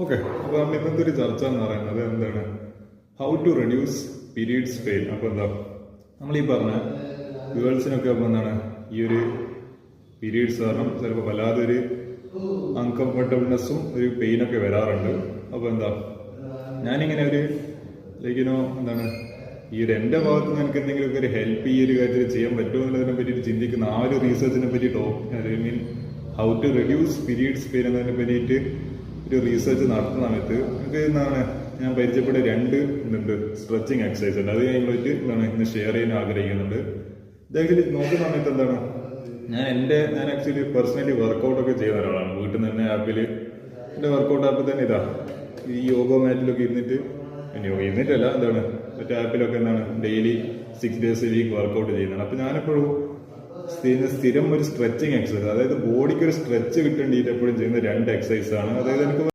Okay, അപ്പോൾ നമ്മൾ ഇന്നത്തെ ഒരു ചർച്ച എന്ന് പറയുന്നത് എന്താണ്, how to reduce periods pain. അപ്പോൾ എന്താ നമ്മൾ ഈ പറഞ്ഞ ഗേൾസിനൊക്കെ അപ്പോൾ എന്താണ് ഈ ഒരു പീരീഡ്സ് കാരണം ചിലപ്പോൾ വല്ലാതൊരു അൺകംഫർട്ടബിൾനെസ്സും ഒരു പെയിനൊക്കെ വരാറുണ്ട്. അപ്പോൾ എന്താ ഞാനിങ്ങനെ ഒരു ലൈക്കിനോ എന്താണ് ഈ ഒരു എൻ്റെ ഭാഗത്ത് നിന്ന് എനിക്ക് എന്തെങ്കിലുമൊക്കെ ഒരു ഹെൽപ്പ് ഈ ഒരു കാര്യത്തിൽ ചെയ്യാൻ പറ്റുമോ എന്നുള്ളതിനെ പറ്റിയിട്ട് ചിന്തിക്കുന്ന ആ ഒരു റീസെർച്ചിനെ പറ്റി I mean how to reduce periods pain എന്നതിനെ പറ്റിയിട്ട് ഒരു റീസെർച്ച് നടത്തുന്ന സമയത്ത് എനിക്ക് എന്താണ് ഞാൻ പരിചയപ്പെട്ട രണ്ട് സ്ട്രെച്ചിങ് എക്സസൈസ് ഉണ്ട്. അത് ഞാൻ ഇവിടെ എന്താണ് ഇന്ന് ഷെയർ ചെയ്യാൻ ആഗ്രഹിക്കുന്നുണ്ട്. ഇത് ആക്ച്വലി നോക്കുന്ന സമയത്ത് എന്താണ് ഞാൻ ആക്ച്വലി പേഴ്സണലി വർക്കൗട്ടൊക്കെ ചെയ്യുന്ന ഒരാളാണ്. വീട്ടിൽ നിന്ന് തന്നെ ആപ്പിൽ എൻ്റെ വർക്കൗട്ട് ആപ്പിൽ തന്നെ ഇതാ ഈ യോഗ മാറ്റിലൊക്കെ ഇരുന്നിട്ടല്ല എന്താണ് മറ്റേ ആപ്പിലൊക്കെ എന്താണ് daily 6 days a week workout ചെയ്യുന്നതാണ്. അപ്പം ഞാനെപ്പോഴും സ്ഥിരം ഒരു സ്ട്രെച്ചിങ് എക്സസൈസ്, അതായത് ബോഡിക്ക് ഒരു സ്ട്രെച്ച് കിട്ടേണ്ടിയിട്ട് എപ്പോഴും ചെയ്യുന്ന രണ്ട് എക്സസൈസ് ആണ്. അതായത് എനിക്ക്